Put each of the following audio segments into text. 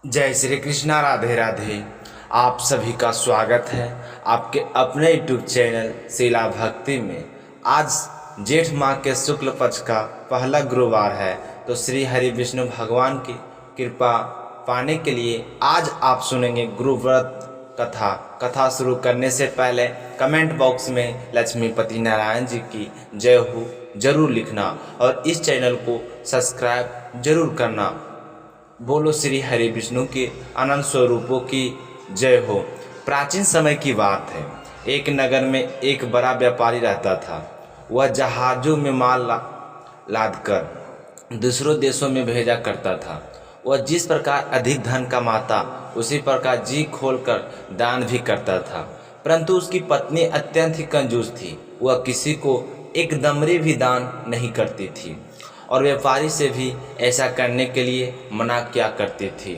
जय श्री कृष्णा, राधे राधे। आप सभी का स्वागत है आपके अपने यूट्यूब चैनल शीला भक्ति में। आज जेठ माह के शुक्ल पक्ष का पहला गुरुवार है, तो श्री हरि विष्णु भगवान की कृपा पाने के लिए आज आप सुनेंगे गुरुव्रत कथा। कथा शुरू करने से पहले कमेंट बॉक्स में लक्ष्मीपति नारायण जी की जय हो जरूर लिखना और इस चैनल को सब्सक्राइब जरूर करना। बोलो श्री हरि विष्णु के अनंत स्वरूपों की जय हो। प्राचीन समय की बात है। एक नगर में एक बड़ा व्यापारी रहता था। वह जहाज़ों में माल लादकर दूसरों देशों में भेजा करता था। वह जिस प्रकार अधिक धन कमाता उसी प्रकार जी खोलकर दान भी करता था। परंतु उसकी पत्नी अत्यंत ही कंजूस थी। वह किसी को एक दमड़ी भी दान नहीं करती थी और व्यापारी से भी ऐसा करने के लिए मना किया करती थी।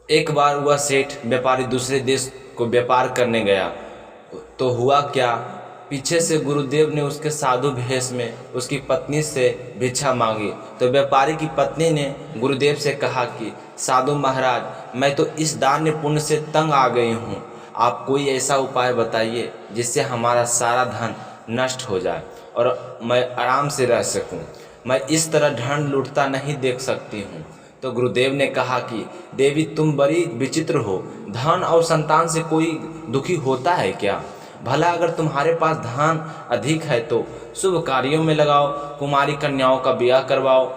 एक बार वह सेठ व्यापारी दूसरे देश को व्यापार करने गया तो हुआ क्या, पीछे से गुरुदेव ने उसके साधु भेष में उसकी पत्नी से भिक्षा मांगी। तो व्यापारी की पत्नी ने गुरुदेव से कहा कि साधु महाराज, मैं तो इस दान पुण्य से तंग आ गई हूँ। आप कोई ऐसा उपाय बताइए जिससे हमारा सारा धन नष्ट हो जाए और मैं आराम से रह सकूं। मैं इस तरह धन लूटता नहीं देख सकती हूँ। तो गुरुदेव ने कहा कि देवी, तुम बड़ी विचित्र हो। धन और संतान से कोई दुखी होता है क्या? भला अगर तुम्हारे पास धन अधिक है तो शुभ कार्यों में लगाओ, कुमारी कन्याओं का ब्याह करवाओ,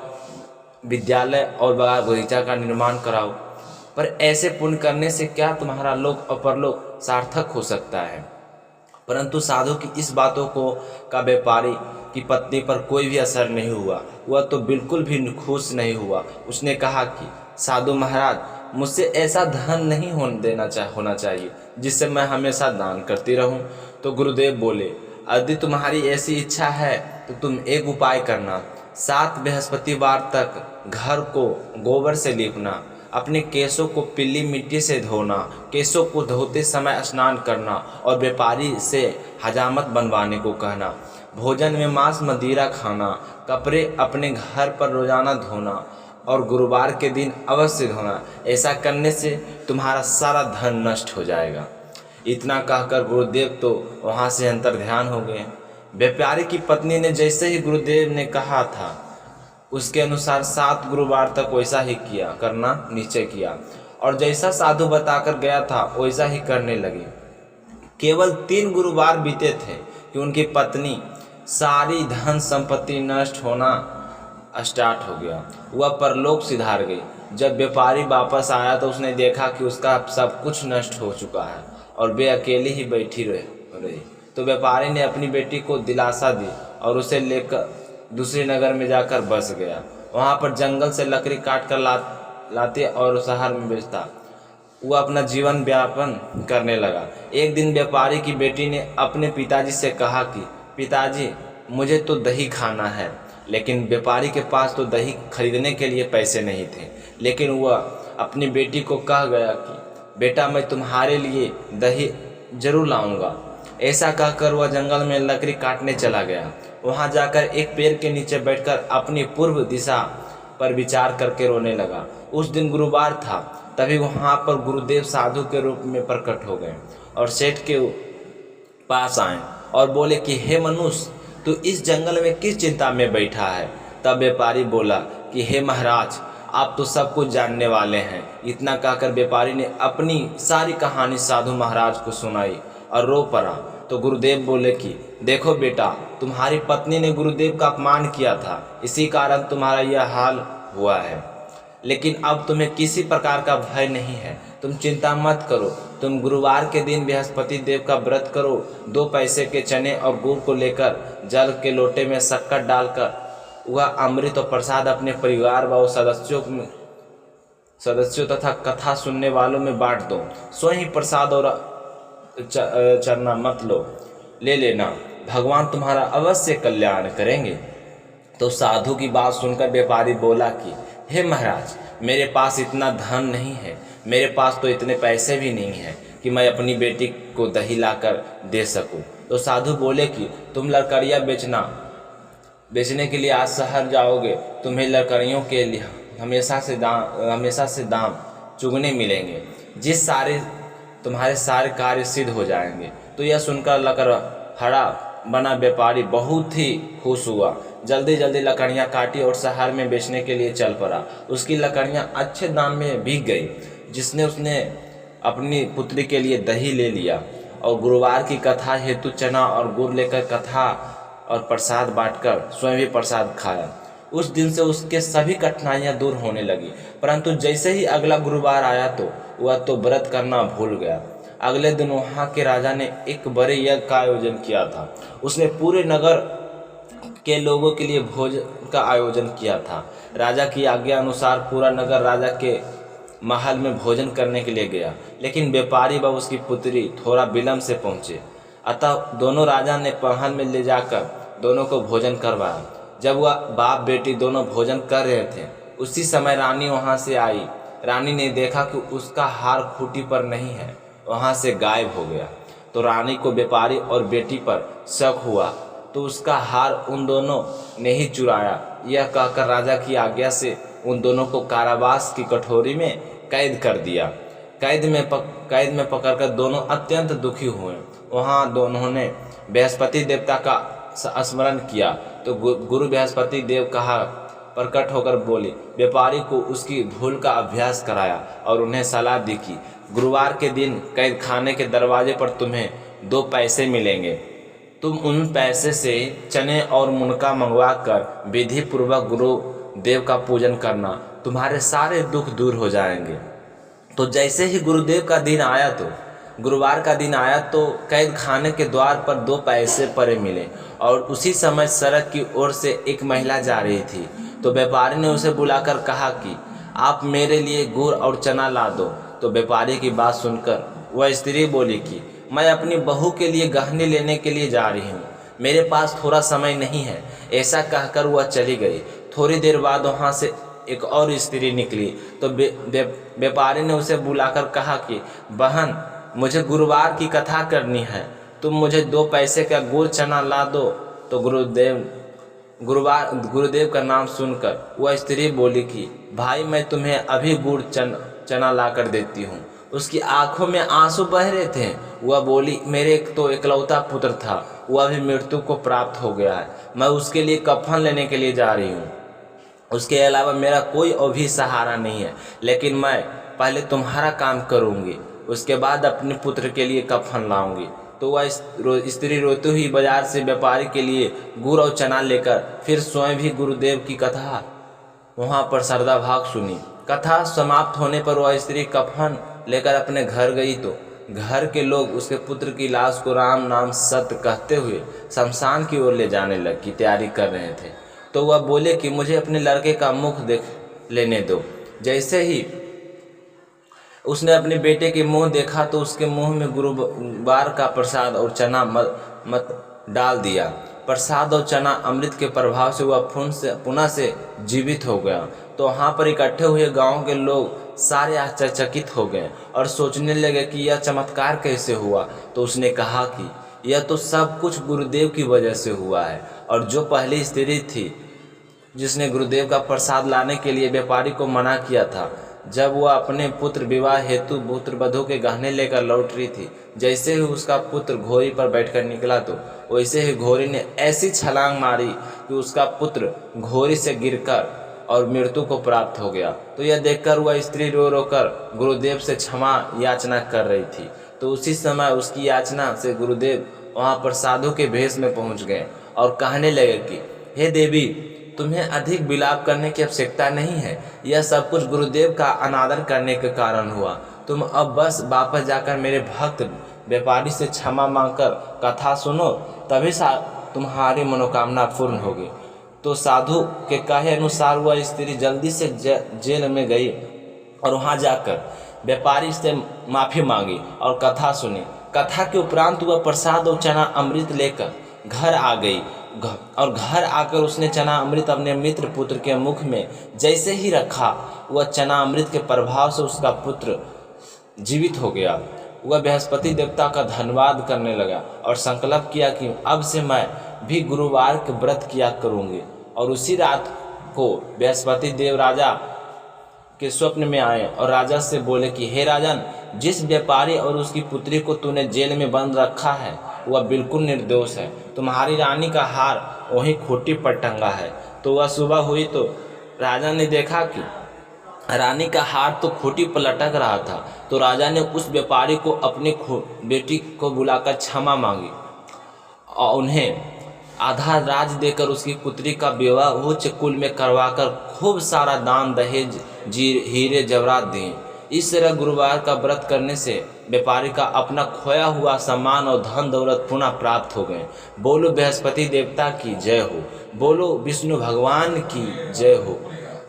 विद्यालय और बाग बगीचा का निर्माण कराओ। पर ऐसे पुण्य करने से क्या तुम्हारा लोक और परलोक सार्थक हो सकता है? परंतु साधु की इस बातों को का व्यापारी की पत्नी पर कोई भी असर नहीं हुआ। वह तो बिल्कुल भी खुश नहीं हुआ। उसने कहा कि साधु महाराज, मुझसे ऐसा धन नहीं होना चाहिए जिससे मैं हमेशा दान करती रहूं। तो गुरुदेव बोले, यदि तुम्हारी ऐसी इच्छा है तो तुम एक उपाय करना। 7 बृहस्पतिवार तक घर को गोबर से लीपना, अपने केशों को पीली मिट्टी से धोना, केशों को धोते समय स्नान करना और व्यापारी से हजामत बनवाने को कहना। भोजन में मांस मदिरा खाना, कपड़े अपने घर पर रोजाना धोना और गुरुवार के दिन अवश्य धोना। ऐसा करने से तुम्हारा सारा धन नष्ट हो जाएगा। इतना कहकर गुरुदेव तो वहाँ से अंतर्ध्यान हो गए। व्यापारी की पत्नी ने जैसे ही गुरुदेव ने कहा था उसके अनुसार 7 गुरुवार तक वैसा ही करना निश्चय किया और जैसा साधु बताकर गया था वैसा ही करने लगी। केवल 3 गुरुवार बीते थे कि उनकी पत्नी सारी धन संपत्ति नष्ट होना स्टार्ट हो गया। वह परलोक सिधार गई। जब व्यापारी वापस आया तो उसने देखा कि उसका सब कुछ नष्ट हो चुका है और वे अकेली ही बैठी रही। तो व्यापारी ने अपनी बेटी को दिलासा दी और उसे लेकर दूसरे नगर में जाकर बस गया। वहाँ पर जंगल से लकड़ी काट कर लाते और शहर में बेचता। वह अपना जीवन व्यापन करने लगा। एक दिन व्यापारी की बेटी ने अपने पिताजी से कहा कि पिताजी, मुझे तो दही खाना है। लेकिन व्यापारी के पास तो दही खरीदने के लिए पैसे नहीं थे। लेकिन वह अपनी बेटी को कह गया कि बेटा, मैं तुम्हारे लिए दही जरूर लाऊंगा। ऐसा कहकर वह जंगल में लकड़ी काटने चला गया। वहां जाकर एक पेड़ के नीचे बैठकर अपनी पूर्व दिशा पर विचार करके रोने लगा। उस दिन गुरुवार था। तभी वहां पर गुरुदेव साधु के रूप में प्रकट हो गए और सेठ के पास आए और बोले कि हे मनुष्य, तू इस जंगल में किस चिंता में बैठा है? तब व्यापारी बोला कि हे महाराज, आप तो सब कुछ जानने वाले हैं। इतना कहकर व्यापारी ने अपनी सारी कहानी साधु महाराज को सुनाई और रो पड़ा। तो गुरुदेव बोले कि देखो बेटा, तुम्हारी पत्नी ने गुरुदेव का अपमान किया था, इसी कारण तुम्हारा यह हाल हुआ है। लेकिन अब तुम्हें किसी प्रकार का भय नहीं है। तुम चिंता मत करो। तुम गुरुवार के दिन बृहस्पति देव का व्रत करो। 2 पैसे के चने और गुड़ को लेकर जल के लोटे में शक्कर डालकर वह अमृत और प्रसाद अपने परिवार व सदस्यों तथा कथा सुनने वालों में बांट दो। स्वयं ही प्रसाद और चरना मत ले लेना। भगवान तुम्हारा अवश्य कल्याण करेंगे। तो साधु की बात सुनकर व्यापारी बोला कि हे महाराज, मेरे पास इतना धन नहीं है। मेरे पास तो इतने पैसे भी नहीं हैं कि मैं अपनी बेटी को दही लाकर दे सकूं। तो साधु बोले कि तुम लकड़ियाँ बेचने के लिए आज शहर जाओगे। तुम्हें लकड़ियों के लिए हमेशा से दाम चुगने मिलेंगे, तुम्हारे सारे कार्य सिद्ध हो जाएंगे। तो यह सुनकर लकड़हारा बना व्यापारी बहुत ही खुश हुआ। जल्दी जल्दी लकड़ियाँ काटी और शहर में बेचने के लिए चल पड़ा। उसकी लकड़ियाँ अच्छे दाम में बिक गई, जिसने उसने अपनी पुत्री के लिए दही ले लिया और गुरुवार की कथा हेतु चना और गुड़ लेकर कथा और प्रसाद बांटकर स्वयं भी प्रसाद खाया। उस दिन से उसके सभी कठिनाइयां दूर होने लगी। परंतु जैसे ही अगला गुरुवार आया तो वह तो व्रत करना भूल गया। अगले दिन वहाँ के राजा ने एक बड़े यज्ञ का आयोजन किया था। उसने पूरे नगर के लोगों के लिए भोजन का आयोजन किया था। राजा की आज्ञा अनुसार पूरा नगर राजा के महल में भोजन करने के लिए गया, लेकिन व्यापारी व उसकी पुत्री थोड़ा विलम्ब से पहुँचे। अतः दोनों राजा ने महल में ले जाकर दोनों को भोजन करवाया। जब वह बाप बेटी दोनों भोजन कर रहे थे, उसी समय रानी वहां से आई। रानी ने देखा कि उसका हार खूंटी पर नहीं है, वहां से गायब हो गया। तो रानी को व्यापारी और बेटी पर शक हुआ, तो उसका हार उन दोनों ने ही चुराया। यह कहकर राजा की आज्ञा से उन दोनों को कारावास की कठोरी में कैद कर दिया। कैद में पकड़कर दोनों अत्यंत दुखी हुए। वहाँ दोनों ने बृहस्पति देवता का स्मरण किया तो गुरु बृहस्पति देव कहा प्रकट होकर बोले, व्यापारी को उसकी भूल का अभ्यास कराया और उन्हें सलाह दी कि गुरुवार के दिन कैद खाने के दरवाजे पर तुम्हें 2 पैसे मिलेंगे। तुम उन पैसे से चने और मुनका मंगवा कर विधि पूर्वक गुरु देव का पूजन करना, तुम्हारे सारे दुख दूर हो जाएंगे। तो जैसे ही गुरुवार का दिन आया तो कैद खाने के द्वार पर 2 पैसे पड़े मिले और उसी समय सड़क की ओर से एक महिला जा रही थी। तो व्यापारी ने उसे बुलाकर कहा कि आप मेरे लिए गुड़ और चना ला दो। तो व्यापारी की बात सुनकर वह स्त्री बोली कि मैं अपनी बहू के लिए गहने लेने के लिए जा रही हूँ, मेरे पास थोड़ा समय नहीं है। ऐसा कहकर वह चली गई। थोड़ी देर बाद वहाँ से एक और स्त्री निकली तो व्यापारी ने उसे बुलाकर कहा कि बहन, मुझे गुरुवार की कथा करनी है, तुम मुझे 2 पैसे का गुड़ चना ला दो। तो गुरुदेव का नाम सुनकर वह स्त्री बोली कि भाई, मैं तुम्हें अभी गुड़ चना ला कर देती हूँ। उसकी आंखों में आंसू बह रहे थे। वह बोली, मेरे तो इकलौता पुत्र था, वह भी मृत्यु को प्राप्त हो गया है। मैं उसके लिए कफन लेने के लिए जा रही हूँ। उसके अलावा मेरा कोई और भी सहारा नहीं है, लेकिन मैं पहले तुम्हारा काम करूँगी, उसके बाद अपने पुत्र के लिए कफन लाऊंगी। तो वह स्त्री रोती हुई बाजार से व्यापारी के लिए गुड़ और चना लेकर फिर स्वयं भी गुरुदेव की कथा वहाँ पर श्रद्धाभाव सुनी। कथा समाप्त होने पर वह स्त्री कफन लेकर अपने घर गई तो घर के लोग उसके पुत्र की लाश को राम नाम सत्य कहते हुए शमशान की ओर ले जाने की तैयारी कर रहे थे। तो वह बोले कि मुझे अपने लड़के का मुख देख लेने दो। जैसे ही उसने अपने बेटे के मुंह देखा तो उसके मुंह में गुरुवार का प्रसाद और चना मत डाल दिया। प्रसाद और चना अमृत के प्रभाव से वह पुनः से जीवित हो गया। तो वहाँ पर इकट्ठे हुए गांव के लोग सारे आश्चर्यचकित हो गए और सोचने लगे कि यह चमत्कार कैसे हुआ। तो उसने कहा कि यह तो सब कुछ गुरुदेव की वजह से हुआ है। और जो पहली स्त्री थी जिसने गुरुदेव का प्रसाद लाने के लिए व्यापारी को मना किया था, जब वह अपने पुत्र विवाह हेतु पुत्र वधू के गहने लेकर लौट रही थी, जैसे ही उसका पुत्र घोड़ी पर बैठकर निकला तो वैसे ही घोड़ी ने ऐसी छलांग मारी कि उसका पुत्र घोड़ी से गिरकर और मृत्यु को प्राप्त हो गया। तो यह देखकर वह स्त्री रो रो कर गुरुदेव से क्षमा याचना कर रही थी। तो उसी समय उसकी याचना से गुरुदेव वहाँ पर साधु के भेष में पहुँच गए और कहने लगे कि हे देवी, तुम्हें अधिक विलाप करने की आवश्यकता नहीं है। यह सब कुछ गुरुदेव का अनादर करने के कारण हुआ। तुम अब बस वापस जाकर मेरे भक्त व्यापारी से क्षमा मांगकर कथा सुनो, तभी तुम्हारी मनोकामना पूर्ण होगी। तो साधु के कहे अनुसार वह स्त्री जल्दी से जेल में गई और वहां जाकर व्यापारी से माफ़ी मांगी और कथा सुनी। कथा के उपरांत वह प्रसाद और चना अमृत लेकर घर आ गई और घर आकर उसने चना अमृत अपने मित्र पुत्र के मुख में जैसे ही रखा, वह चना अमृत के प्रभाव से उसका पुत्र जीवित हो गया। वह बृहस्पति देवता का धन्यवाद करने लगा और संकल्प किया कि अब से मैं भी गुरुवार के व्रत किया करूँगी। और उसी रात को बृहस्पति देव राजा के स्वप्न में आए और राजा से बोले कि हे राजन, जिस व्यापारी और उसकी पुत्री को तूने जेल में बंद रखा है वह बिल्कुल निर्दोष है। तुम्हारी रानी का हार वहीं खूंटी पर टंगा है। तो वह सुबह हुई तो राजा ने देखा कि रानी का हार तो खूंटी पर लटक रहा था। तो राजा ने उस व्यापारी को अपनी बेटी को बुलाकर क्षमा मांगी और उन्हें आधा राज देकर उसकी पुत्री का विवाह उच्च कुल में करवाकर खूब सारा दान दहेज हीरे जवाहरात दिए। इस तरह गुरुवार का व्रत करने से व्यापारी का अपना खोया हुआ सम्मान और धन दौलत पुनः प्राप्त हो गए। बोलो बृहस्पति देवता की जय हो, बोलो विष्णु भगवान की जय हो,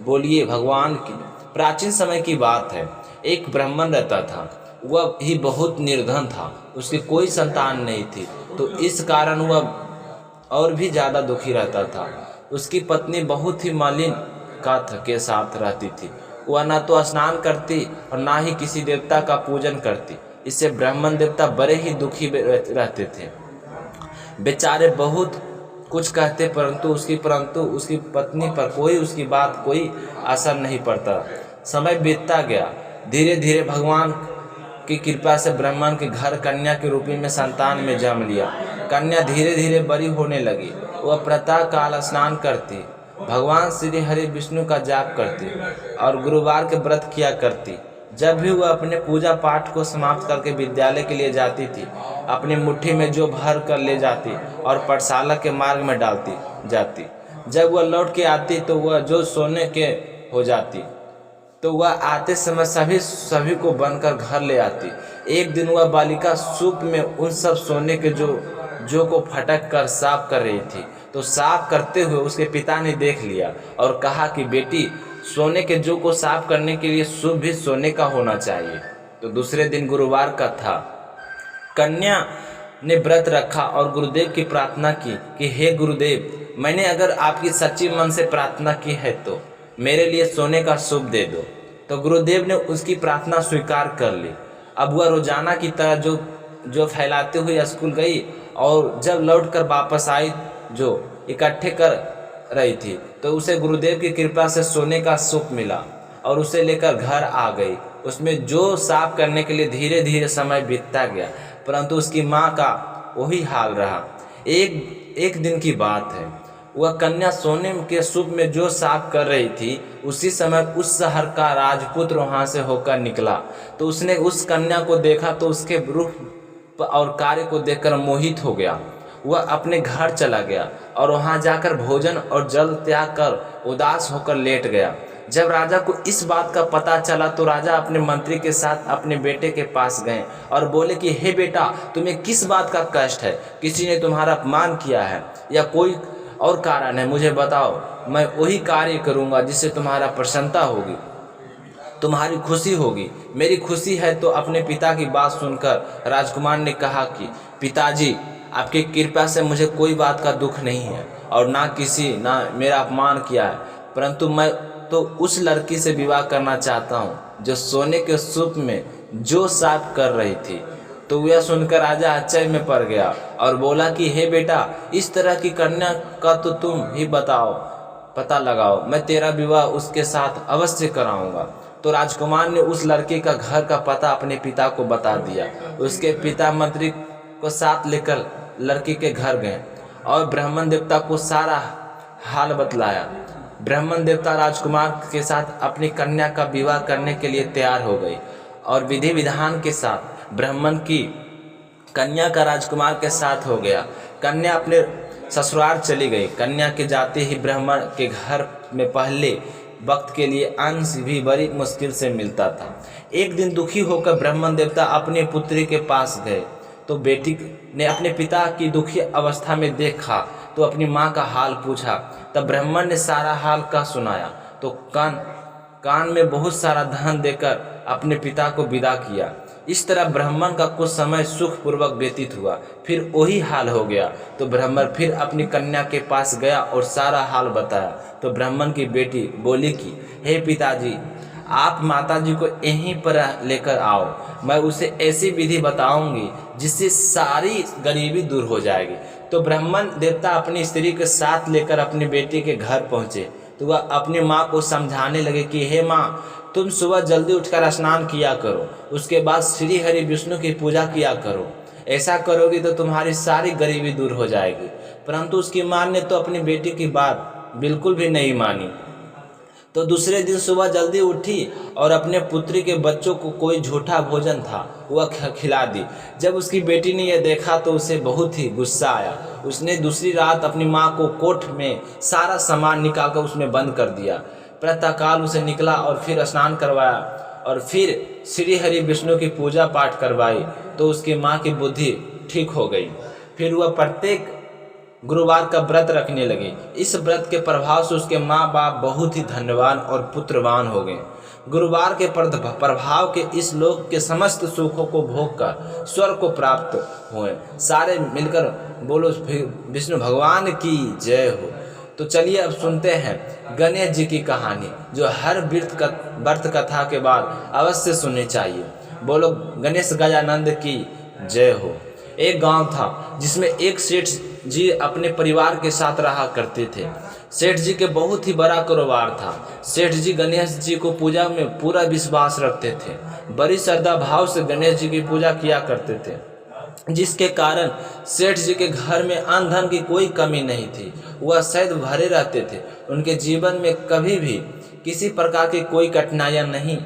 बोलिए भगवान की। प्राचीन समय की बात है, एक ब्राह्मण रहता था। वह ही बहुत निर्धन था, उसकी कोई संतान नहीं थी। तो इस कारण वह और भी ज़्यादा दुखी रहता था। उसकी पत्नी बहुत ही मलिन के साथ रहती थी। वह न तो स्नान करती और ना ही किसी देवता का पूजन करती। इससे ब्राह्मण देवता बड़े ही दुखी रहते थे। बेचारे बहुत कुछ कहते परंतु उसकी पत्नी पर उसकी बात कोई असर नहीं पड़ता। समय बीतता गया। धीरे धीरे भगवान की कृपा से ब्राह्मण के घर कन्या के रूप में संतान में जन्म लिया। कन्या धीरे धीरे बड़ी होने लगी। वह प्रातः काल स्नान करती, भगवान श्री हरि विष्णु का जाप करती और गुरुवार के व्रत किया करती। जब भी वह अपने पूजा पाठ को समाप्त करके विद्यालय के लिए जाती थी, अपनी मुट्ठी में जो भर कर ले जाती और पाठशाला के मार्ग में डालती जाती। जब वह लौट के आती तो वह जो सोने के हो जाती, तो वह आते समय सभी को बनकर घर ले आती। एक दिन वह बालिका सूप में उन सब सोने के जो को फटक कर साफ कर रही थी। तो साफ करते हुए उसके पिता ने देख लिया और कहा कि बेटी, सोने के जो को साफ करने के लिए सूप भी सोने का होना चाहिए। तो दूसरे दिन गुरुवार का था। कन्या ने व्रत रखा और गुरुदेव की प्रार्थना की कि हे गुरुदेव, मैंने अगर आपकी सच्ची मन से प्रार्थना की है तो मेरे लिए सोने का सूप दे दो। तो गुरुदेव ने उसकी प्रार्थना स्वीकार कर ली। अब वह रोजाना की तरह जो फैलाते हुए स्कूल गई और जब लौटकर वापस आई जो इकट्ठे कर रही थी, तो उसे गुरुदेव की कृपा से सोने का सूप मिला और उसे लेकर घर आ गई। उसमें जो साफ करने के लिए धीरे धीरे समय बीतता गया, परंतु उसकी माँ का वही हाल रहा। एक दिन की बात है, वह कन्या सोने के सूप में जो साफ कर रही थी, उसी समय उस शहर का राजपुत्र वहाँ से होकर निकला। तो उसने उस कन्या को देखा तो उसके रूप और कार्य को देखकर मोहित हो गया। वह अपने घर चला गया और वहाँ जाकर भोजन और जल त्याग कर उदास होकर लेट गया। जब राजा को इस बात का पता चला तो राजा अपने मंत्री के साथ अपने बेटे के पास गए और बोले कि हे बेटा, तुम्हें किस बात का कष्ट है? किसी ने तुम्हारा अपमान किया है या कोई और कारण है? मुझे बताओ, मैं वही कार्य करूँगा जिससे तुम्हारा प्रसन्नता होगी, तुम्हारी खुशी होगी। मेरी खुशी है। तो अपने पिता की बात सुनकर राजकुमार ने कहा कि पिताजी, आपकी कृपा से मुझे कोई बात का दुख नहीं है और ना मेरा अपमान किया है, परंतु मैं तो उस लड़की से विवाह करना चाहता हूँ जो सोने के सूप में जो साफ कर रही थी। तो यह सुनकर राजा आश्चर्य में पड़ गया और बोला कि हे बेटा, इस तरह की कन्या का तो तुम ही पता लगाओ, मैं तेरा विवाह उसके साथ अवश्य कराऊंगा। तो राजकुमार ने उस लड़के का घर का पता अपने पिता को बता दिया। उसके पिता मंत्री को साथ लेकर लड़की के घर गए और ब्राह्मण देवता को सारा हाल बतलाया। ब्राह्मण देवता राजकुमार के साथ अपनी कन्या का विवाह करने के लिए तैयार हो गई और विधि विधान के साथ ब्राह्मण की कन्या का राजकुमार के साथ हो गया। कन्या अपने ससुराल चली गई। कन्या के जाते ही ब्राह्मण के घर में पहले वक्त के लिए अंश भी बड़ी मुश्किल से मिलता था। एक दिन दुखी होकर ब्राह्मण देवता अपनी पुत्री के पास गए तो बेटी ने अपने पिता की दुखी अवस्था में देखा तो अपनी माँ का हाल पूछा। तब ब्राह्मण ने सारा हाल का सुनाया तो कान में बहुत सारा धन देकर अपने पिता को विदा किया। इस तरह ब्राह्मण का कुछ समय सुखपूर्वक व्यतीत हुआ। फिर वही हाल हो गया तो ब्राह्मण फिर अपनी कन्या के पास गया और सारा हाल बताया। तो ब्राह्मण की बेटी बोली कि हे पिताजी, आप माताजी को यहीं पर लेकर आओ, मैं उसे ऐसी विधि बताऊंगी जिससे सारी गरीबी दूर हो जाएगी। तो ब्राह्मण देवता अपनी स्त्री के साथ लेकर अपनी बेटी के घर पहुँचे तो वह अपनी माँ को समझाने लगे कि हे माँ, तुम सुबह जल्दी उठकर स्नान किया करो, उसके बाद श्री हरि विष्णु की पूजा किया करो। ऐसा करोगी तो तुम्हारी सारी गरीबी दूर हो जाएगी। परंतु उसकी माँ ने तो अपनी बेटी की बात बिल्कुल भी नहीं मानी। तो दूसरे दिन सुबह जल्दी उठी और अपने पुत्री के बच्चों को कोई झूठा भोजन था वह खिला दी। जब उसकी बेटी ने यह देखा तो उसे बहुत ही गुस्सा आया। उसने दूसरी रात अपनी माँ को कोठ में सारा सामान निकालकर उसमें बंद कर दिया। प्रातःकाल उसे निकला और फिर स्नान करवाया और फिर श्री हरि विष्णु की पूजा पाठ करवाई तो उसकी माँ की बुद्धि ठीक हो गई। फिर वह प्रत्येक गुरुवार का व्रत रखने लगे। इस व्रत के प्रभाव से उसके माँ बाप बहुत ही धन्यवान और पुत्रवान हो गए। गुरुवार के प्रभाव के इस लोक के समस्त सुखों को भोगकर स्वर्ग को प्राप्त हुए। सारे मिलकर बोलो विष्णु भगवान की जय हो। तो चलिए अब सुनते हैं गणेश जी की कहानी, जो हर व्रत कथा के बाद अवश्य सुननी चाहिए। बोलो गणेश गजानंद की जय हो। एक गांव था जिसमें एक सेठ जी अपने परिवार के साथ रहा करते थे। सेठ जी के बहुत ही बड़ा कारोबार था। सेठ जी गणेश जी को पूजा में पूरा विश्वास रखते थे। बड़ी श्रद्धा भाव से गणेश जी की पूजा किया करते थे, जिसके कारण सेठ जी के घर में अन्न धन की कोई कमी नहीं थी। वह सदैव भरे रहते थे। उनके जीवन में कभी भी किसी प्रकार की कोई कठिनाइयाँ नहीं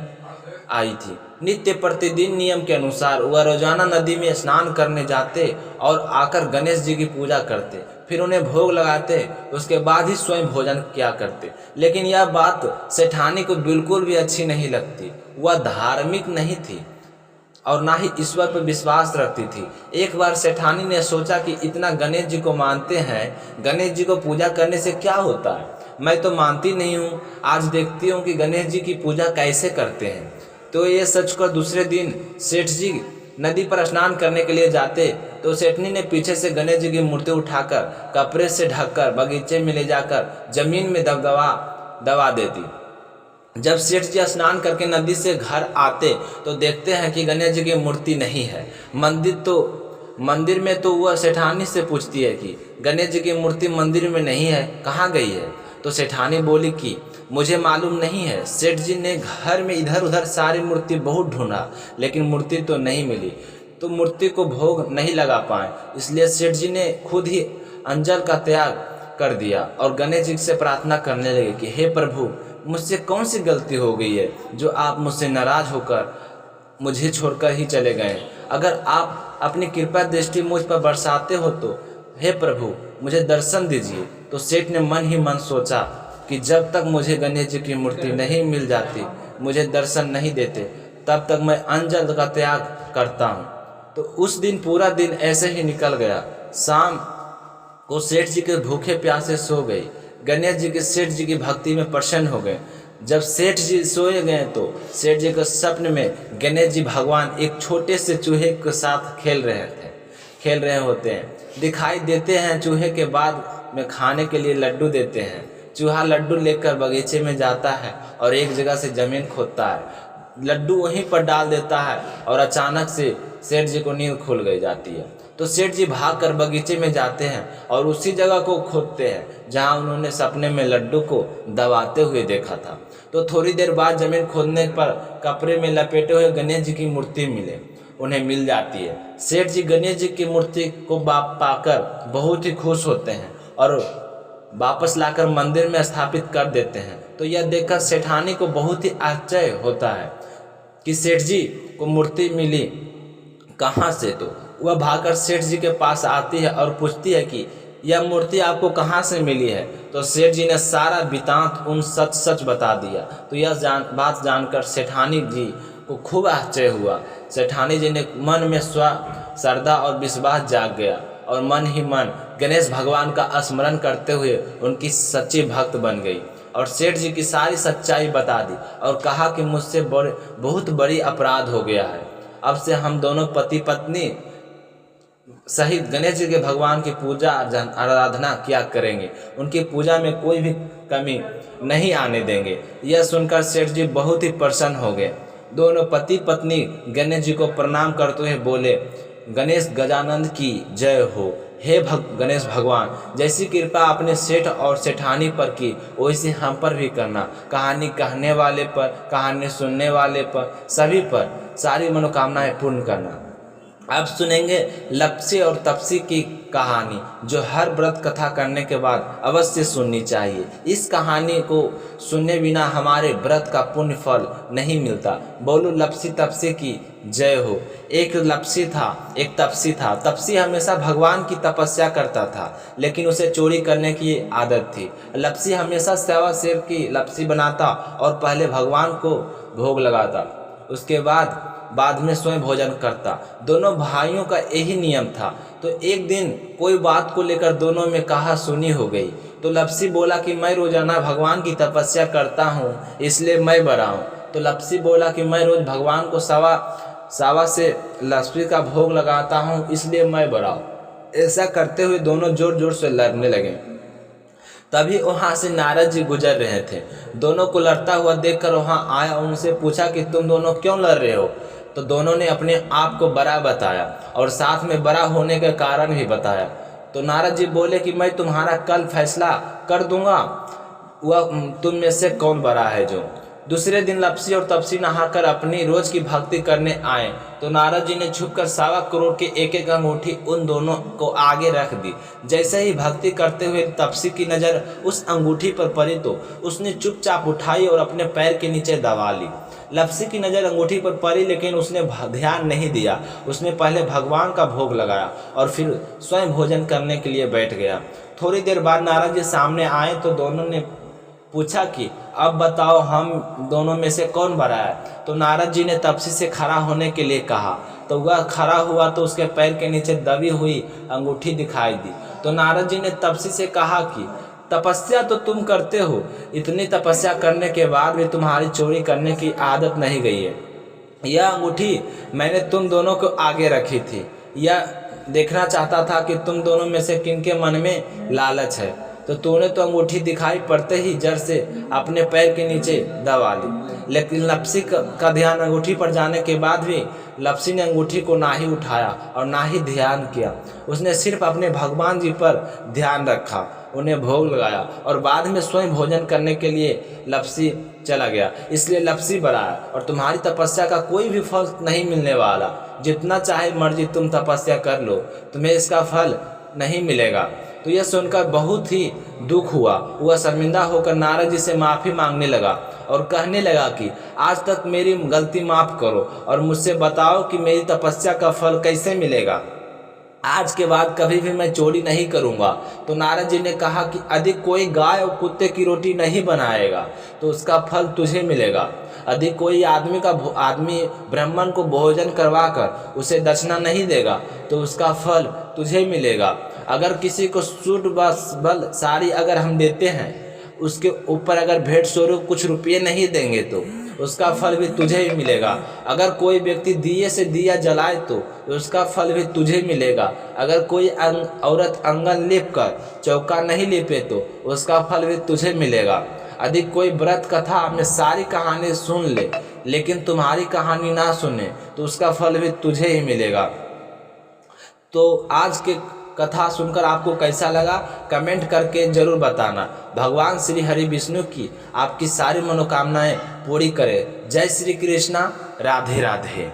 आई थी। नित्य प्रतिदिन नियम के अनुसार वह रोजाना नदी में स्नान करने जाते और आकर गणेश जी की पूजा करते, फिर उन्हें भोग लगाते, उसके बाद ही स्वयं भोजन किया करते। लेकिन यह बात सेठानी को बिल्कुल भी अच्छी नहीं लगती। वह धार्मिक नहीं थी और ना ही ईश्वर पर विश्वास रखती थी। एक बार सेठानी ने सोचा कि इतना गणेश जी को मानते हैं, गणेश जी को पूजा करने से क्या होता है, मैं तो मानती नहीं हूँ, आज देखती हूँ कि गणेश जी की पूजा कैसे करते हैं। तो ये सच कर दूसरे दिन सेठ जी नदी पर स्नान करने के लिए जाते तो सेठनी ने पीछे से गणेश जी की मूर्ति उठाकर कपड़े से ढककर बगीचे में ले जाकर जमीन में दबा देती। जब सेठ जी स्नान करके नदी से घर आते तो देखते हैं कि गणेश जी की मूर्ति नहीं है। मंदिर में तो वह सेठानी से पूछती है कि गणेश जी की मूर्ति मंदिर में नहीं है, कहाँ गई है। तो सेठानी बोली कि मुझे मालूम नहीं है। सेठ जी ने घर में इधर उधर सारी मूर्ति बहुत ढूंढा, लेकिन मूर्ति तो नहीं मिली, तो मूर्ति को भोग नहीं लगा पाए। इसलिए सेठ जी ने खुद ही अंजल का त्याग कर दिया और गणेश जी से प्रार्थना करने लगे कि हे प्रभु, मुझसे कौन सी गलती हो गई है जो आप मुझसे नाराज होकर मुझे छोड़कर ही चले गए। अगर आप अपनी कृपा दृष्टि मुझ पर बरसाते हो तो हे प्रभु मुझे दर्शन दीजिए। तो सेठ ने मन ही मन सोचा कि जब तक मुझे गणेश जी की मूर्ति नहीं मिल जाती, मुझे दर्शन नहीं देते, तब तक मैं अंजल का त्याग करता हूँ। तो उस दिन पूरा दिन ऐसे ही निकल गया। शाम को सेठ जी के भूखे प्यासे सो गए। गणेश जी के सेठ जी की भक्ति में प्रसन्न हो गए। जब सेठ जी सोए गए तो सेठ जी के स्वप्न में गणेश जी भगवान एक छोटे से चूहे के साथ खेल रहे होते हैं, दिखाई देते हैं। चूहे के बाद में खाने के लिए लड्डू देते हैं। चूहा लड्डू लेकर बगीचे में जाता है और एक जगह से जमीन खोदता है, लड्डू वहीं पर डाल देता है और अचानक से सेठ जी को नींद खुल गई जाती है। तो सेठ जी भागकर बगीचे में जाते हैं और उसी जगह को खोदते हैं जहां उन्होंने सपने में लड्डू को दबाते हुए देखा था। तो थोड़ी देर बाद जमीन खोदने पर कपड़े में लपेटे हुए गणेश जी की मूर्ति उन्हें मिल जाती है। सेठ जी गणेश जी की मूर्ति को पाकर बहुत ही खुश होते हैं और वापस लाकर मंदिर में स्थापित कर देते हैं। तो यह देखकर सेठानी को बहुत ही आश्चर्य होता है कि सेठ जी को मूर्ति मिली कहाँ से। तो वह भागकर सेठ जी के पास आती है और पूछती है कि यह मूर्ति आपको कहाँ से मिली है। तो सेठ जी ने सारा वृतांत उन सच बता दिया। तो यह बात जानकर सेठानी जी को खूब आश्चर्य हुआ। सेठानी जी ने मन में श्रद्धा और विश्वास जाग गया और मन ही मन गणेश भगवान का स्मरण करते हुए उनकी सच्ची भक्त बन गई और सेठ जी की सारी सच्चाई बता दी और कहा कि मुझसे बहुत बड़ी अपराध हो गया है। अब से हम दोनों पति पत्नी सहित गणेश जी के भगवान की पूजा आराधना किया करेंगे, उनकी पूजा में कोई भी कमी नहीं आने देंगे। यह सुनकर सेठ जी बहुत ही प्रसन्न हो गए। दोनों पति पत्नी गणेश जी को प्रणाम करते हुए बोले, गणेश गजानंद की जय हो। हे गणेश भगवान, जैसी कृपा आपने सेठ और सेठानी पर की वैसे हम पर भी करना। कहानी कहने वाले पर, कहानी सुनने वाले पर, सभी पर सारी मनोकामनाएं पूर्ण करना। अब सुनेंगे लप्सी और तपसी की कहानी, जो हर व्रत कथा करने के बाद अवश्य सुननी चाहिए। इस कहानी को सुनने बिना हमारे व्रत का पुण्य फल नहीं मिलता। बोलो लप्सी तपसी की जय हो। एक लप्सी था, एक तपसी था। तपसी हमेशा भगवान की तपस्या करता था, लेकिन उसे चोरी करने की आदत थी। लप्सी हमेशा सेवा सेव की लप्सी बनाता और पहले भगवान को भोग लगाता, उसके बाद में स्वयं भोजन करता। दोनों भाइयों का यही नियम था। तो एक दिन कोई बात को लेकर दोनों में कहा सुनी हो गई। तो लप्सी बोला कि मैं रोजाना भगवान की तपस्या करता हूँ, इसलिए मैं बड़ा हूँ। तो लप्सी बोला कि मैं रोज भगवान को सावा से लप्सी का भोग लगाता हूँ, इसलिए मैं बड़ा हूँ। ऐसा करते हुए दोनों जोर जोर से लड़ने लगे। तभी वहाँ से नारद जी गुजर रहे थे। दोनों को लड़ता हुआ देखकर वहाँ आया, उनसे पूछा कि तुम दोनों क्यों लड़ रहे हो। तो दोनों ने अपने आप को बड़ा बताया और साथ में बड़ा होने का कारण भी बताया। तो नारद जी बोले कि मैं तुम्हारा कल फैसला कर दूंगा, वह तुम में से कौन बड़ा है जो। दूसरे दिन लप्सी और तपसी नहाकर अपनी रोज की भक्ति करने आए। तो नारद जी ने छुपकर 1.25 करोड़ की एक एक अंगूठी उन दोनों को आगे रख दी। जैसे ही भक्ति करते हुए तपसी की नज़र उस अंगूठी पर पड़ी तो उसने चुपचाप उठाई और अपने पैर के नीचे दबा ली। लप्सी की नज़र अंगूठी पर पड़ी, लेकिन उसने ध्यान नहीं दिया। उसने पहले भगवान का भोग लगाया और फिर स्वयं भोजन करने के लिए बैठ गया। थोड़ी देर बाद नारद जी सामने आए तो दोनों ने पूछा कि अब बताओ हम दोनों में से कौन बड़ा है। तो नारद जी ने तपसी से खड़ा होने के लिए कहा। तो वह खड़ा हुआ तो उसके पैर के नीचे दबी हुई अंगूठी दिखाई दी। तो नारद जी ने तपसी से कहा कि तपस्या तो तुम करते हो, इतनी तपस्या करने के बाद भी तुम्हारी चोरी करने की आदत नहीं गई है। यह अंगूठी मैंने तुम दोनों को आगे रखी थी। यह देखना चाहता था कि तुम दोनों में से किनके मन में लालच है। तो तूने तो अंगूठी दिखाई पड़ते ही जड़ से अपने पैर के नीचे दबा ली। लेकिन लप्सी का ध्यान अंगूठी पर जाने के बाद भी लप्सी ने अंगूठी को ना ही उठाया और ना ही ध्यान किया। उसने सिर्फ अपने भगवान जी पर ध्यान रखा, उन्हें भोग लगाया और बाद में स्वयं भोजन करने के लिए लप्सी चला गया। इसलिए लप्सी बड़ा है और तुम्हारी तपस्या का कोई भी फल नहीं मिलने वाला। जितना चाहे मर्जी तुम तपस्या कर लो, तुम्हें इसका फल नहीं मिलेगा। तो यह सुनकर बहुत ही दुख हुआ। वह शर्मिंदा होकर नारद जी से माफ़ी मांगने लगा और कहने लगा कि आज तक मेरी गलती माफ़ करो और मुझसे बताओ कि मेरी तपस्या का फल कैसे मिलेगा। आज के बाद कभी भी मैं चोरी नहीं करूंगा। तो नारद जी ने कहा कि यदि कोई गाय और कुत्ते की रोटी नहीं बनाएगा तो उसका फल तुझे मिलेगा। यदि कोई आदमी ब्राह्मण को भोजन करवाकर उसे दक्षिणा नहीं देगा तो उसका फल तुझे मिलेगा। अगर किसी को सूट बल साड़ी अगर हम देते हैं, उसके ऊपर अगर भेंट स्वरूप कुछ रुपये नहीं देंगे तो उसका फल भी तुझे ही मिलेगा। अगर कोई व्यक्ति दिए से दिया जलाए तो उसका फल भी तुझे मिलेगा। अगर कोई औरत आंगन लीप कर चौका नहीं लीपे तो उसका फल भी तुझे मिलेगा। यदि कोई व्रत कथा में सारी कहानी सुन ले लेकिन तुम्हारी कहानी ना सुने तो उसका फल भी तुझे ही मिलेगा। तो आज के कथा सुनकर आपको कैसा लगा कमेंट करके ज़रूर बताना। भगवान श्री हरि विष्णु की आपकी सारी मनोकामनाएं पूरी करे। जय श्री कृष्णा, राधे राधे।